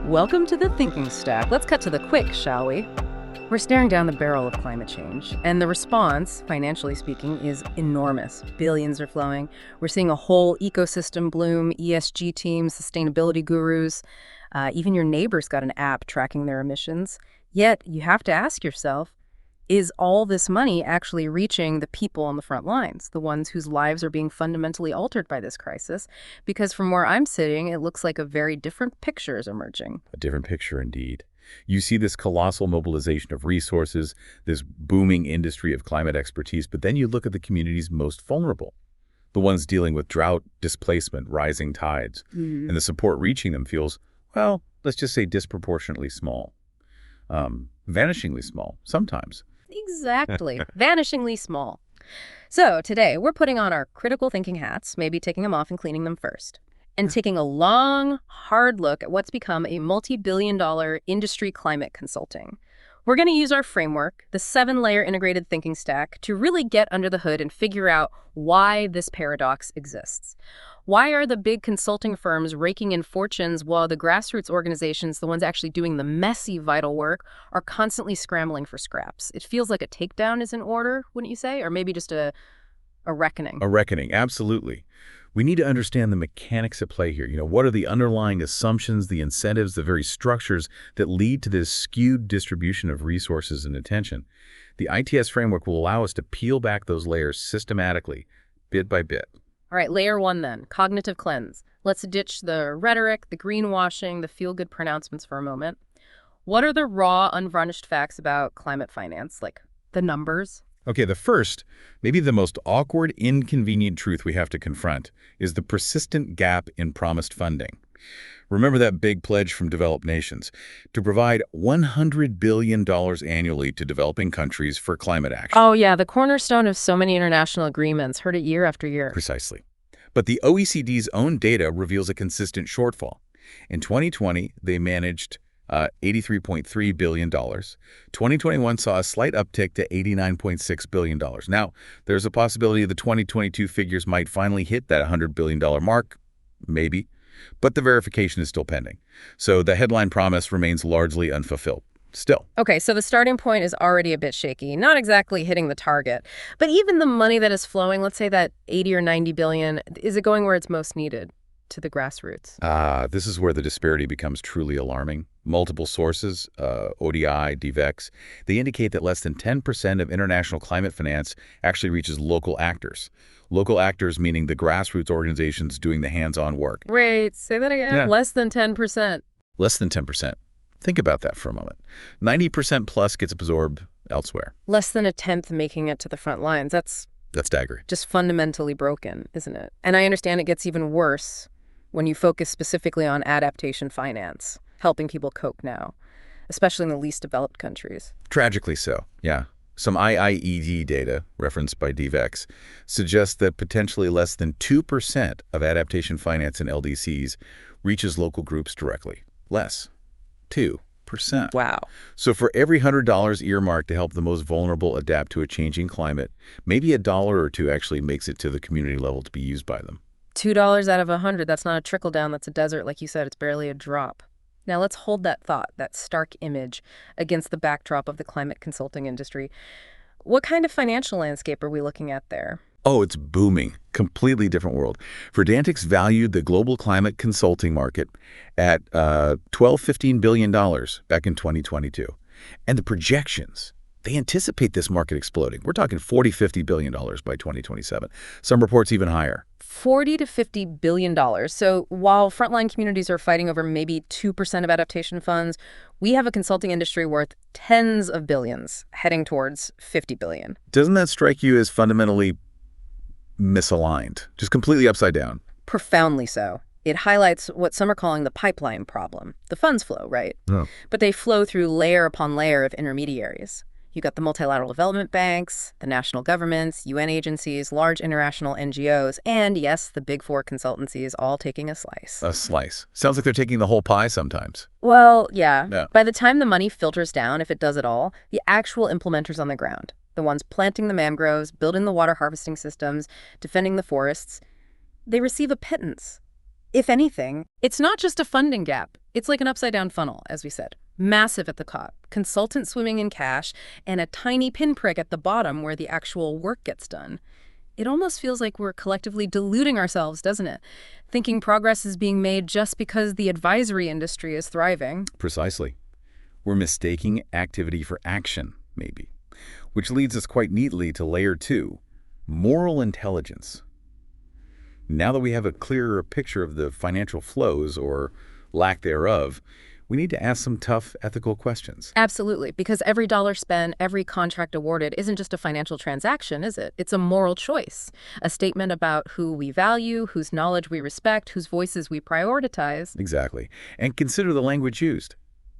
Welcome to the thinking stack. Let's cut to the quick, shall we? We're staring down the barrel of climate change, and the response, financially speaking, is enormous. Billions are flowing. We're seeing a whole ecosystem bloom, ESG teams, sustainability gurus. Even your neighbor's got an app tracking their emissions. Yet, you have to ask yourself, is all this money actually reaching the people on the front lines, the ones whose lives are being fundamentally altered by this crisis? Because from where I'm sitting, it looks like a very different picture is emerging. A different picture indeed. You see this colossal mobilization of resources, this booming industry of climate expertise, but then you look at the communities most vulnerable, the ones dealing with drought, displacement, rising tides, and the support reaching them feels, well, let's just say disproportionately small, vanishingly small sometimes. Exactly. Vanishingly small. So today, we're putting on our critical thinking hats, maybe taking them off and cleaning them first, and taking a long, hard look at what's become a multi-billion-dollar industry climate consulting. We're going to use our framework, the 7-layer integrated thinking stack, to really get under the hood and figure out why this paradox exists. Why are the big consulting firms raking in fortunes while the grassroots organizations, the ones actually doing the messy, vital work, are constantly scrambling for scraps? It feels like a takedown is in order, wouldn't you say? Or maybe just a reckoning. A reckoning, absolutely. We need to understand the mechanics at play here. What are the underlying assumptions, the incentives, the very structures that lead to this skewed distribution of resources and attention? The ITS framework will allow us to peel back those layers systematically, bit by bit. All right, layer 1 then, cognitive cleanse. Let's ditch the rhetoric, the greenwashing, the feel-good pronouncements for a moment. What are the raw, unvarnished facts about climate finance, like the numbers? Okay, the first, maybe the most awkward, inconvenient truth we have to confront is the persistent gap in promised funding. Remember that big pledge from developed nations to provide $100 billion annually to developing countries for climate action. Oh, yeah, the cornerstone of so many international agreements. Heard it year after year. Precisely. But the OECD's own data reveals a consistent shortfall. In 2020, they managed $83.3 billion. 2021 saw a slight uptick to $89.6 billion. Now, there's a possibility the 2022 figures might finally hit that $100 billion mark, maybe, but the verification is still pending. So the headline promise remains largely unfulfilled. Still. Okay, so the starting point is already a bit shaky, not exactly hitting the target. But even the money that is flowing, let's say that 80 or 90 billion, is it going where it's most needed? To the grassroots. This is where the disparity becomes truly alarming. Multiple sources, ODI, DVEX, they indicate that less than 10% of international climate finance actually reaches local actors. Local actors meaning the grassroots organizations doing the hands-on work. Wait, say that again? Yeah. Less than 10%. Less than 10%. Think about that for a moment. 90% plus gets absorbed elsewhere. Less than a tenth making it to the front lines. That's staggering. Just fundamentally broken, isn't it? And I understand it gets even worse when you focus specifically on adaptation finance, helping people cope now, especially in the least developed countries. Tragically so, yeah. Some IIED data, referenced by DVEX, suggests that potentially less than 2% of adaptation finance in LDCs reaches local groups directly. Less. 2%. Wow. So for every $100 earmarked to help the most vulnerable adapt to a changing climate, maybe $1 or $2 actually makes it to the community level to be used by them. $2 out of 100, that's not a trickle down, that's a desert. Like you said, it's barely a drop. Now let's hold that thought, that stark image, against the backdrop of the climate consulting industry. What kind of financial landscape are we looking at there? Oh, it's booming. Completely different world. Verdantix valued the global climate consulting market at $12–15 billion back in 2022. And the projections, they anticipate this market exploding. We're talking $40–50 billion by 2027. Some reports even higher. $40 to $50 billion. So while frontline communities are fighting over maybe 2% of adaptation funds, we have a consulting industry worth tens of billions heading towards $50 billion. Doesn't that strike you as fundamentally misaligned, just completely upside down? Profoundly so. It highlights what some are calling the pipeline problem. The funds flow, right? Oh. But they flow through layer upon layer of intermediaries. You got the multilateral development banks, the national governments, UN agencies, large international NGOs, and yes, the big four consultancies all taking a slice. A slice. Sounds like they're taking the whole pie sometimes. Well, yeah. By the time the money filters down, if it does at all, the actual implementers on the ground, the ones planting the mangroves, building the water harvesting systems, defending the forests, they receive a pittance. If anything, it's not just a funding gap. It's like an upside-down funnel, as we said. Massive at the top, consultants swimming in cash, and a tiny pinprick at the bottom where the actual work gets done. It almost feels like we're collectively deluding ourselves, doesn't it? Thinking progress is being made just because the advisory industry is thriving. Precisely. We're mistaking activity for action, maybe. Which leads us quite neatly to layer 2, moral intelligence. Now that we have a clearer picture of the financial flows, or lack thereof, we need to ask some tough ethical questions. Absolutely, because every dollar spent, every contract awarded isn't just a financial transaction, is it? It's a moral choice, a statement about who we value, whose knowledge we respect, whose voices we prioritize. Exactly. And consider the language used.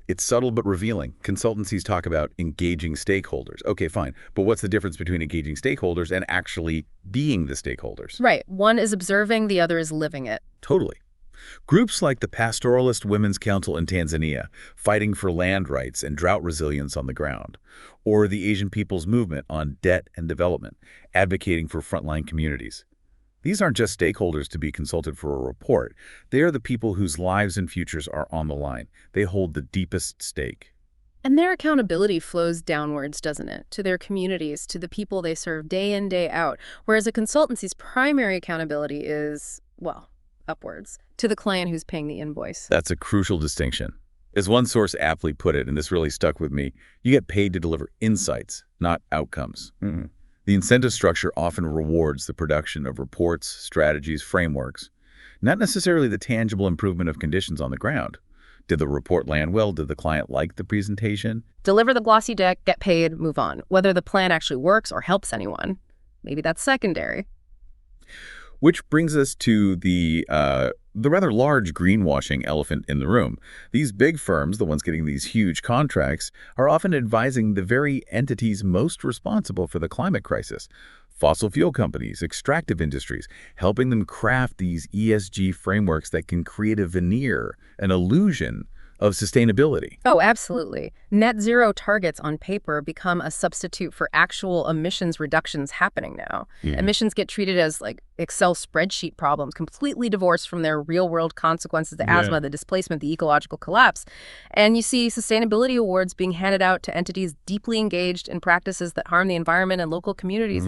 It's subtle but revealing. Consultancies talk about engaging stakeholders. Okay, fine. But what's the difference between engaging stakeholders and actually being the stakeholders? Right. One is observing, the other is living it. Totally. Groups like the Pastoralist Women's Council in Tanzania, fighting for land rights and drought resilience on the ground, or the Asian People's Movement on debt and development, advocating for frontline communities. These aren't just stakeholders to be consulted for a report. They are the people whose lives and futures are on the line. They hold the deepest stake. And their accountability flows downwards, doesn't it? To their communities, to the people they serve day in, day out. Whereas a consultancy's primary accountability is, well, upwards, to the client who's paying the invoice. That's a crucial distinction. As one source aptly put it, and this really stuck with me, you get paid to deliver insights, not outcomes. The incentive structure often rewards the production of reports, strategies, frameworks, not necessarily the tangible improvement of conditions on the ground. Did the report land well? Did the client like the presentation? Deliver the glossy deck, get paid, move on. Whether the plan actually works or helps anyone, maybe that's secondary. Which brings us to the rather large greenwashing elephant in the room. These big firms, the ones getting these huge contracts, are often advising the very entities most responsible for the climate crisis. Fossil fuel companies, extractive industries, helping them craft these ESG frameworks that can create a veneer, an illusion of sustainability. Oh, absolutely. Net zero targets on paper become a substitute for actual emissions reductions happening now. Emissions get treated as like Excel spreadsheet problems, completely divorced from their real-world consequences, the asthma, the displacement, the ecological collapse. And you see sustainability awards being handed out to entities deeply engaged in practices that harm the environment and local communities.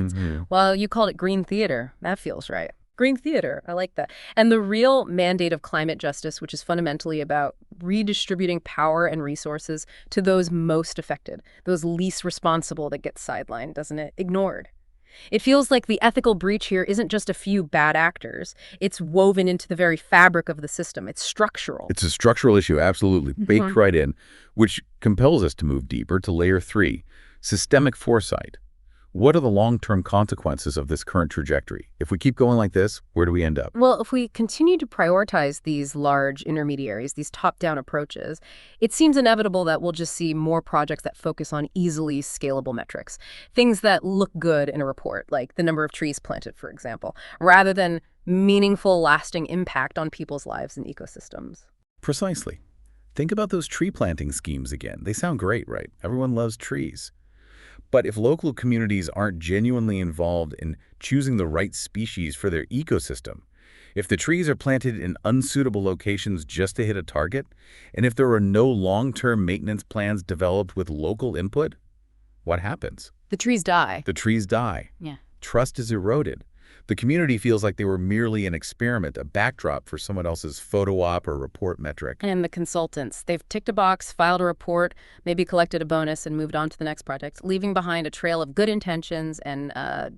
Well, you called it green theater. That feels right. Green theater. I like that. And the real mandate of climate justice, which is fundamentally about redistributing power and resources to those most affected, those least responsible that get sidelined, doesn't it? Ignored. It feels like the ethical breach here isn't just a few bad actors. It's woven into the very fabric of the system. It's structural. It's a structural issue, absolutely, baked right in, which compels us to move deeper to layer 3, systemic foresight. What are the long-term consequences of this current trajectory? If we keep going like this, where do we end up? Well, if we continue to prioritize these large intermediaries, these top-down approaches, it seems inevitable that we'll just see more projects that focus on easily scalable metrics, things that look good in a report, like the number of trees planted, for example, rather than meaningful, lasting impact on people's lives and ecosystems. Precisely. Think about those tree planting schemes again. They sound great, right? Everyone loves trees. But if local communities aren't genuinely involved in choosing the right species for their ecosystem, if the trees are planted in unsuitable locations just to hit a target, and if there are no long-term maintenance plans developed with local input, what happens? The trees die. The trees die. Yeah. Trust is eroded. The community feels like they were merely an experiment, a backdrop for someone else's photo op or report metric. And the consultants, they've ticked a box, filed a report, maybe collected a bonus and moved on to the next project, leaving behind a trail of good intentions and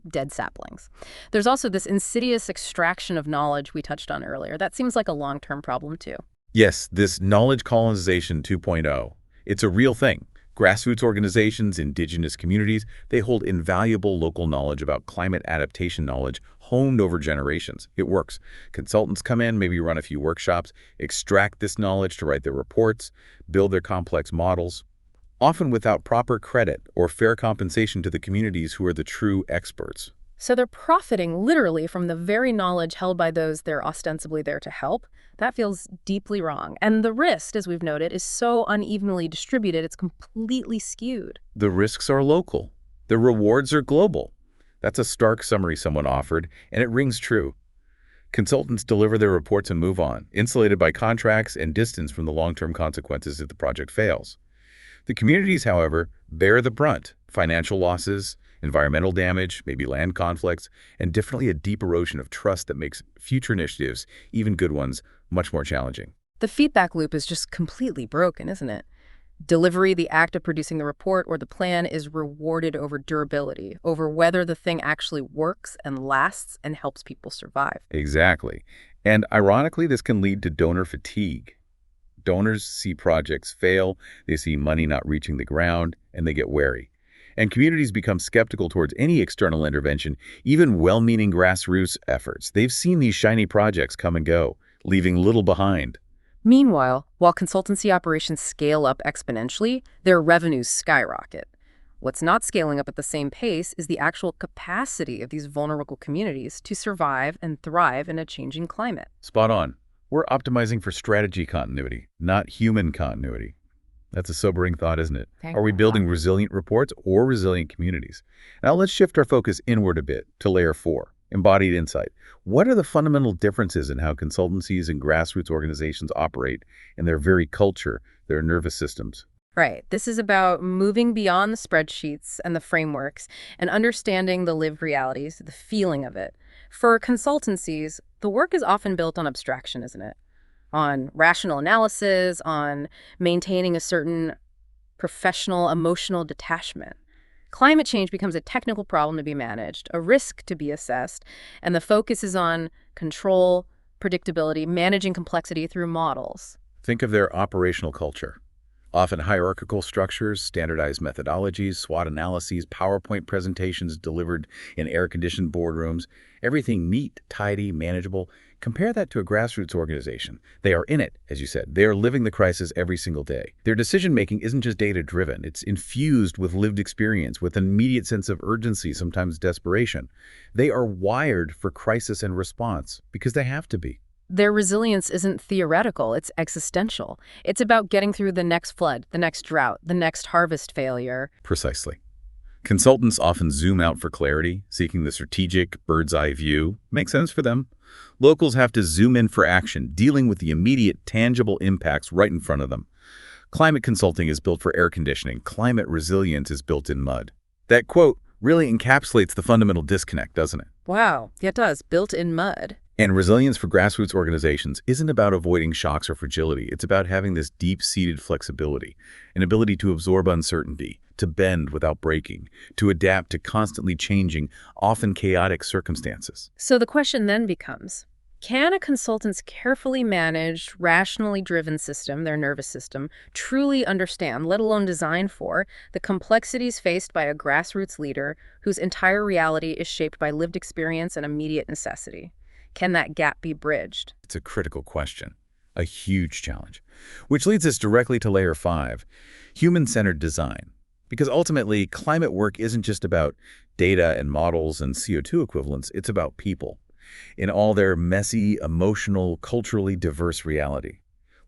dead saplings. There's also this insidious extraction of knowledge we touched on earlier. That seems like a long-term problem too. Yes, this knowledge colonization 2.0, it's a real thing. Grassroots organizations, indigenous communities, they hold invaluable local knowledge about climate adaptation knowledge honed over generations. It works. Consultants come in, maybe run a few workshops, extract this knowledge to write their reports, build their complex models, often without proper credit or fair compensation to the communities who are the true experts. So they're profiting literally from the very knowledge held by those they're ostensibly there to help. That feels deeply wrong. And the risk, as we've noted, is so unevenly distributed, it's completely skewed. The risks are local. The rewards are global. That's a stark summary someone offered, and it rings true. Consultants deliver their reports and move on, insulated by contracts and distance from the long-term consequences if the project fails. The communities, however, bear the brunt: financial losses, environmental damage, maybe land conflicts, and definitely a deep erosion of trust that makes future initiatives, even good ones, much more challenging. The feedback loop is just completely broken, isn't it? Delivery, the act of producing the report or the plan, is rewarded over durability, over whether the thing actually works and lasts and helps people survive. Exactly. And ironically, this can lead to donor fatigue. Donors see projects fail, they see money not reaching the ground, and they get wary. And communities become skeptical towards any external intervention, even well-meaning grassroots efforts. They've seen these shiny projects come and go, leaving little behind. Meanwhile, while consultancy operations scale up exponentially, their revenues skyrocket. What's not scaling up at the same pace is the actual capacity of these vulnerable communities to survive and thrive in a changing climate. Spot on. We're optimizing for strategy continuity, not human continuity. That's a sobering thought, isn't it? Are we building resilient reports or resilient communities? Now let's shift our focus inward a bit to layer 4, embodied insight. What are the fundamental differences in how consultancies and grassroots organizations operate in their very culture, their nervous systems? Right. This is about moving beyond the spreadsheets and the frameworks and understanding the lived realities, the feeling of it. For consultancies, the work is often built on abstraction, isn't it? On rational analysis, on maintaining a certain professional, emotional detachment. Climate change becomes a technical problem to be managed, a risk to be assessed, and the focus is on control, predictability, managing complexity through models. Think of their operational culture. Often hierarchical structures, standardized methodologies, SWOT analyses, PowerPoint presentations delivered in air-conditioned boardrooms, everything neat, tidy, manageable. Compare that to a grassroots organization. They are in it, as you said. They are living the crisis every single day. Their decision-making isn't just data-driven. It's infused with lived experience, with an immediate sense of urgency, sometimes desperation. They are wired for crisis and response because they have to be. Their resilience isn't theoretical, it's existential. It's about getting through the next flood, the next drought, the next harvest failure. Precisely. Consultants often zoom out for clarity, seeking the strategic, bird's-eye view. Makes sense for them. Locals have to zoom in for action, dealing with the immediate, tangible impacts right in front of them. Climate consulting is built for air conditioning. Climate resilience is built in mud. That quote really encapsulates the fundamental disconnect, doesn't it? Wow, it does. Built in mud. And resilience for grassroots organizations isn't about avoiding shocks or fragility. It's about having this deep-seated flexibility, an ability to absorb uncertainty, to bend without breaking, to adapt to constantly changing, often chaotic circumstances. So the question then becomes, can a consultant's carefully managed, rationally driven system, their nervous system, truly understand, let alone design for, the complexities faced by a grassroots leader whose entire reality is shaped by lived experience and immediate necessity? Can that gap be bridged? It's a critical question, a huge challenge, which leads us directly to layer 5, human-centered design. Because ultimately, climate work isn't just about data and models and CO2 equivalents, it's about people in all their messy, emotional, culturally diverse reality.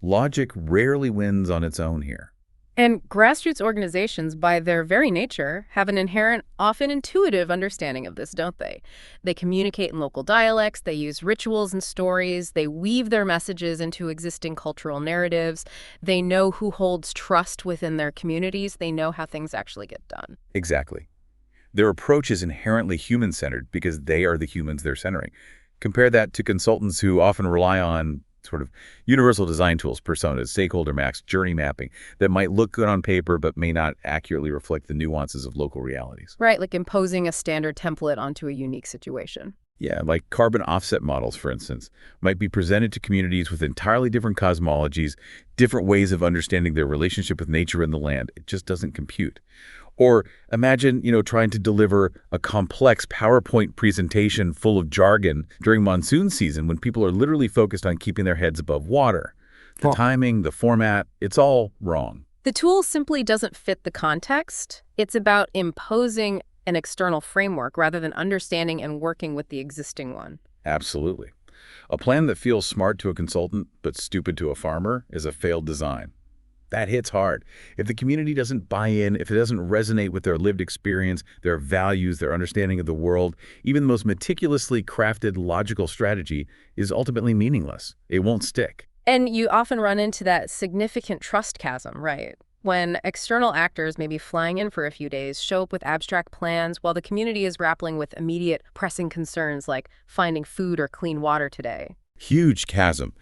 Logic rarely wins on its own here. And grassroots organizations, by their very nature, have an inherent, often intuitive understanding of this, don't they? They communicate in local dialects, they use rituals and stories, they weave their messages into existing cultural narratives, they know who holds trust within their communities, they know how things actually get done. Exactly. Their approach is inherently human-centered because they are the humans they're centering. Compare that to consultants who often rely on sort of universal design tools, personas, stakeholder maps, journey mapping, that might look good on paper but may not accurately reflect the nuances of local realities. Right, like imposing a standard template onto a unique situation. Yeah, like carbon offset models, for instance, might be presented to communities with entirely different cosmologies, different ways of understanding their relationship with nature and the land. It just doesn't compute. Or imagine, trying to deliver a complex PowerPoint presentation full of jargon during monsoon season when people are literally focused on keeping their heads above water. The timing, the format, it's all wrong. The tool simply doesn't fit the context. It's about imposing an external framework rather than understanding and working with the existing one. Absolutely. A plan that feels smart to a consultant but stupid to a farmer is a failed design. That hits hard. If the community doesn't buy in, if it doesn't resonate with their lived experience, their values, their understanding of the world, even the most meticulously crafted logical strategy is ultimately meaningless. It won't stick. And you often run into that significant trust chasm, right? When external actors, maybe flying in for a few days, show up with abstract plans while the community is grappling with immediate pressing concerns like finding food or clean water today. Huge chasm.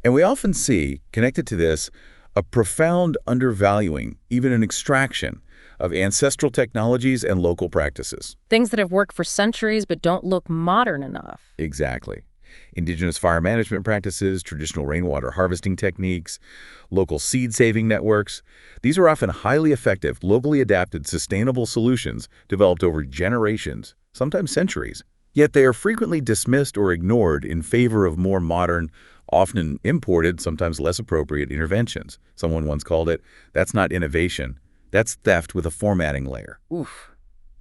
And we often see, connected to this, a profound undervaluing, even an extraction, of ancestral technologies and local practices. Things that have worked for centuries but don't look modern enough. Exactly. Indigenous fire management practices, traditional rainwater harvesting techniques, local seed-saving networks. These are often highly effective, locally adapted, sustainable solutions developed over generations, sometimes centuries. Yet they are frequently dismissed or ignored in favor of more modern, often imported, sometimes less appropriate interventions. Someone once called it, "That's not innovation, that's theft with a formatting layer." Oof.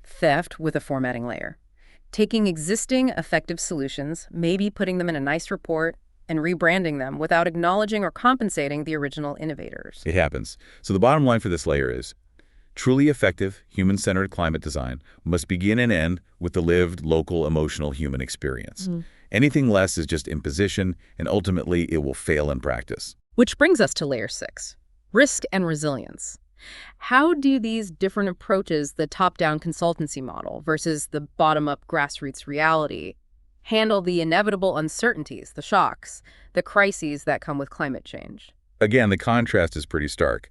Theft with a formatting layer. Taking existing effective solutions, maybe putting them in a nice report, and rebranding them without acknowledging or compensating the original innovators. It happens. So the bottom line for this layer is, truly effective, human-centered climate design must begin and end with the lived, local, emotional human experience. Anything less is just imposition, and ultimately it will fail in practice. Which brings us to layer 6, risk and resilience. How do these different approaches, the top-down consultancy model versus the bottom-up grassroots reality, handle the inevitable uncertainties, the shocks, the crises that come with climate change? Again, the contrast is pretty stark.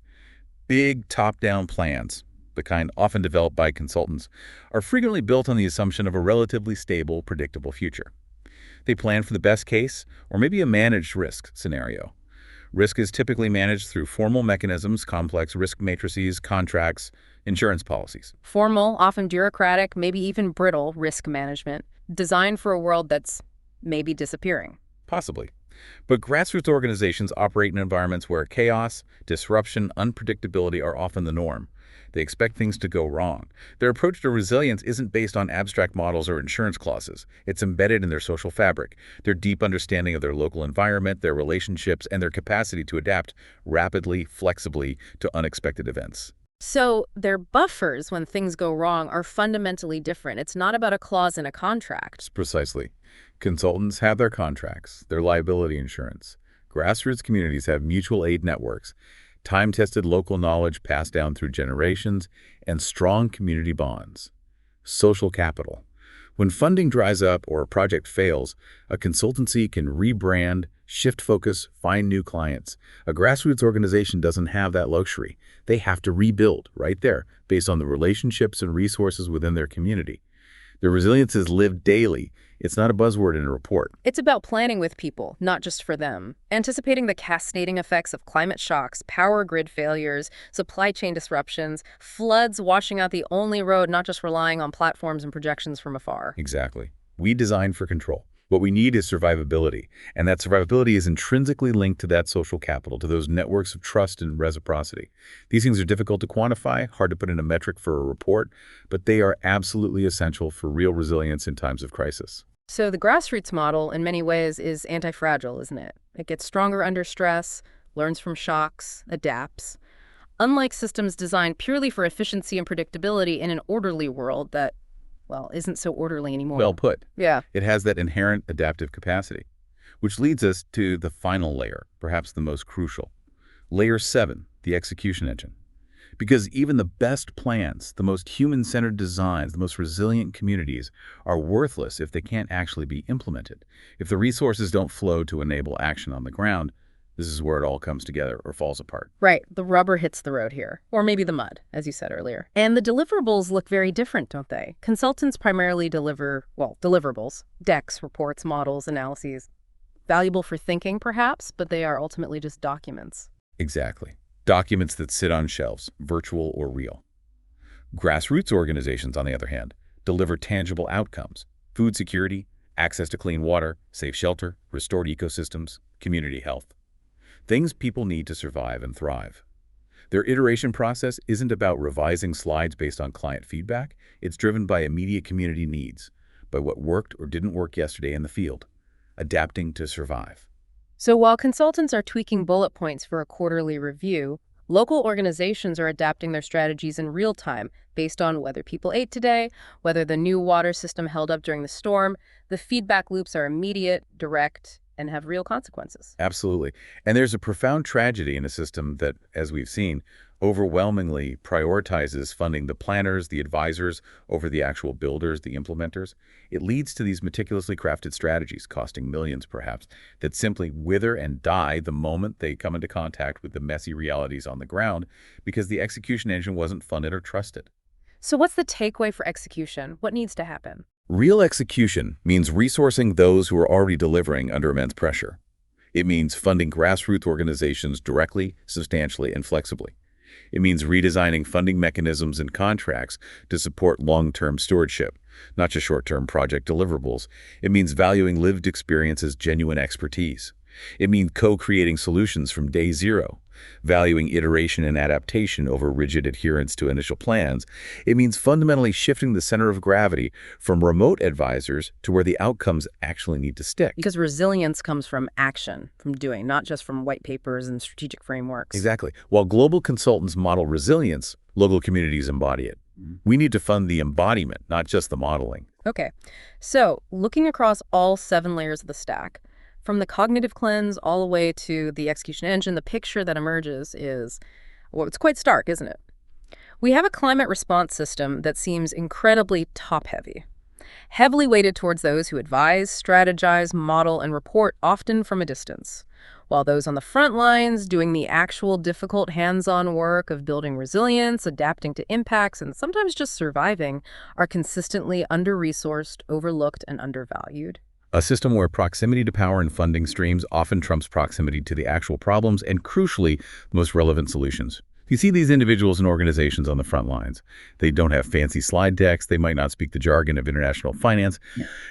Big top-down plans, the kind often developed by consultants, are frequently built on the assumption of a relatively stable, predictable future. They plan for the best case, or maybe a managed risk scenario. Risk is typically managed through formal mechanisms, complex risk matrices, contracts, insurance policies. Formal, often bureaucratic, maybe even brittle risk management, designed for a world that's maybe disappearing. Possibly. But grassroots organizations operate in environments where chaos, disruption, unpredictability are often the norm. They expect things to go wrong. Their approach to resilience isn't based on abstract models or insurance clauses. It's embedded in their social fabric, their deep understanding of their local environment, their relationships, and their capacity to adapt rapidly, flexibly to unexpected events. So their buffers when things go wrong are fundamentally different. It's not about a clause in a contract. Precisely. Consultants have their contracts, their liability insurance. Grassroots communities have mutual aid networks, time-tested local knowledge passed down through generations, and strong community bonds. Social capital. When funding dries up or a project fails, a consultancy can rebrand, shift focus, find new clients. A grassroots organization doesn't have that luxury. They have to rebuild right there based on the relationships and resources within their community. Their resilience is lived daily. It's not a buzzword in a report. It's about planning with people, not just for them. Anticipating the cascading effects of climate shocks, power grid failures, supply chain disruptions, floods washing out the only road, not just relying on platforms and projections from afar. Exactly. We design for control. What we need is survivability, and that survivability is intrinsically linked to that social capital, to those networks of trust and reciprocity. These things are difficult to quantify, hard to put in a metric for a report, but they are absolutely essential for real resilience in times of crisis. So the grassroots model, in many ways, is anti-fragile, isn't it? It gets stronger under stress, learns from shocks, adapts. Unlike systems designed purely for efficiency and predictability in an orderly world that, well, isn't so orderly anymore. Well put. Yeah. It has that inherent adaptive capacity, which leads us to the final layer, perhaps the most crucial. Layer 7, the execution engine. Because even the best plans, the most human-centered designs, the most resilient communities are worthless if they can't actually be implemented. If the resources don't flow to enable action on the ground, this is where it all comes together or falls apart. Right. The rubber hits the road here. Or maybe the mud, as you said earlier. And the deliverables look very different, don't they? Consultants primarily deliver, well, deliverables, decks, reports, models, analyses. Valuable for thinking, perhaps, but they are ultimately just documents. Exactly. Documents that sit on shelves, virtual or real. Grassroots organizations, on the other hand, deliver tangible outcomes: food security, access to clean water, safe shelter, restored ecosystems, community health. Things people need to survive and thrive. Their iteration process isn't about revising slides based on client feedback. It's driven by immediate community needs, by what worked or didn't work yesterday in the field, adapting to survive. So while consultants are tweaking bullet points for a quarterly review, Local organizations are adapting their strategies in real time based on whether people ate today, whether the new water system held up during the storm. The feedback loops are immediate, direct, and have real consequences. Absolutely. And there's a profound tragedy in a system that, as we've seen, overwhelmingly prioritizes funding the planners, the advisors, over the actual builders, the implementers. It leads to these meticulously crafted strategies, costing millions perhaps, that simply wither and die the moment they come into contact with the messy realities on the ground because the execution engine wasn't funded or trusted. So what's the takeaway for execution? What needs to happen? Real execution means resourcing those who are already delivering under immense pressure. It means funding grassroots organizations directly, substantially, and flexibly. It means redesigning funding mechanisms and contracts to support long-term stewardship, not just short-term project deliverables. It means valuing lived experience as genuine expertise. It means co-creating solutions from day zero, valuing iteration and adaptation over rigid adherence to initial plans. It means fundamentally shifting the center of gravity from remote advisors to where the outcomes actually need to stick. Because resilience comes from action, from doing, not just from white papers and strategic frameworks. Exactly. While global consultants model resilience, local communities embody it. We need to fund the embodiment, not just the modeling. Okay, so looking across all 7 layers of the stack, from the cognitive cleanse all the way to the execution engine, the picture that emerges is, well, it's quite stark, isn't it? We have a climate response system that seems incredibly top-heavy, heavily weighted towards those who advise, strategize, model, and report, often from a distance, while those on the front lines doing the actual difficult hands-on work of building resilience, adapting to impacts, and sometimes just surviving are consistently under-resourced, overlooked, and undervalued. A system where proximity to power and funding streams often trumps proximity to the actual problems and, crucially, most relevant solutions. You see these individuals and organizations on the front lines. They don't have fancy slide decks. They might not speak the jargon of international finance,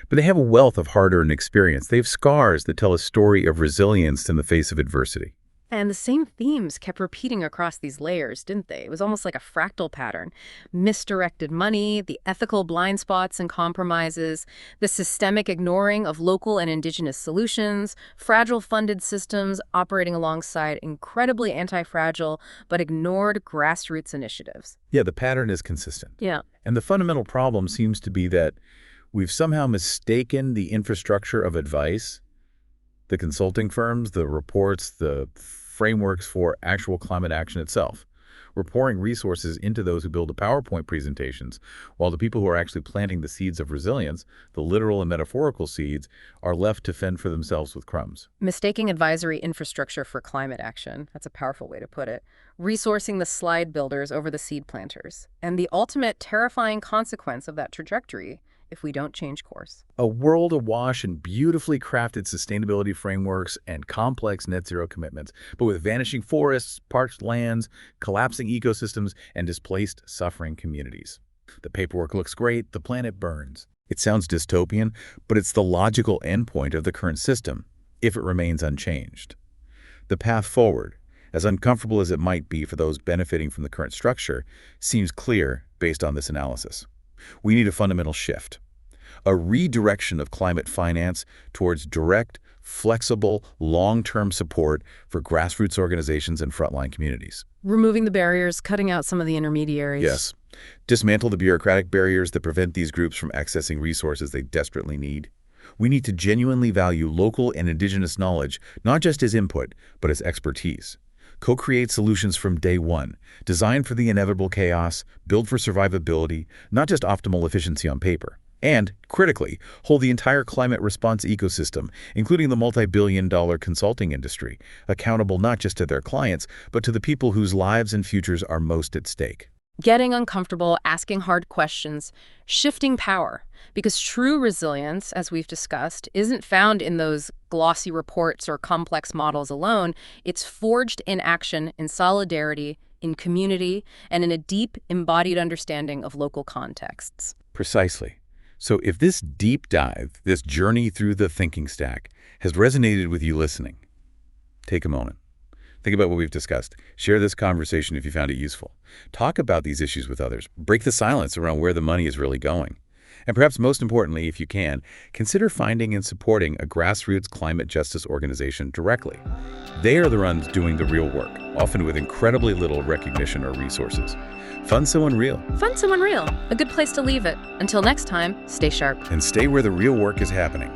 but they have a wealth of hard-earned experience. They have scars that tell a story of resilience in the face of adversity. And the same themes kept repeating across these layers, didn't they? It was almost like a fractal pattern. Misdirected money, the ethical blind spots and compromises, the systemic ignoring of local and indigenous solutions, fragile funded systems operating alongside incredibly anti-fragile but ignored grassroots initiatives. Yeah, the pattern is consistent. Yeah. And the fundamental problem seems to be that we've somehow mistaken the infrastructure of advice, the consulting firms, the reports, the frameworks for actual climate action itself. We're pouring resources into those who build the PowerPoint presentations, while the people who are actually planting the seeds of resilience, the literal and metaphorical seeds, are left to fend for themselves with crumbs. Mistaking advisory infrastructure for climate action. That's a powerful way to put it. Resourcing the slide builders over the seed planters. And the ultimate terrifying consequence of that trajectory if we don't change course. A world awash in beautifully crafted sustainability frameworks and complex net zero commitments, but with vanishing forests, parched lands, collapsing ecosystems, and displaced, suffering communities. The paperwork looks great, the planet burns. It sounds dystopian, but it's the logical endpoint of the current system, if it remains unchanged. The path forward, as uncomfortable as it might be for those benefiting from the current structure, seems clear based on this analysis. We need a fundamental shift, a redirection of climate finance towards direct, flexible, long-term support for grassroots organizations and frontline communities. Removing the barriers, cutting out some of the intermediaries. Yes. Dismantle the bureaucratic barriers that prevent these groups from accessing resources they desperately need. We need to genuinely value local and indigenous knowledge, not just as input, but as expertise. Co-create solutions from day one, design for the inevitable chaos, build for survivability, not just optimal efficiency on paper. And, critically, hold the entire climate response ecosystem, including the multi-billion-dollar consulting industry, accountable not just to their clients, but to the people whose lives and futures are most at stake. Getting uncomfortable, asking hard questions, shifting power. Because true resilience, as we've discussed, isn't found in those glossy reports or complex models alone. It's forged in action, in solidarity, in community, and in a deep, embodied understanding of local contexts. Precisely. So if this deep dive, this journey through the thinking stack, has resonated with you listening, take a moment. Think about what we've discussed. Share this conversation if you found it useful. Talk about these issues with others. Break the silence around where the money is really going. And perhaps most importantly, if you can, consider finding and supporting a grassroots climate justice organization directly. They are the ones doing the real work, often with incredibly little recognition or resources. Fund someone real. Fund someone real. A good place to leave it. Until next time, stay sharp. And stay where the real work is happening.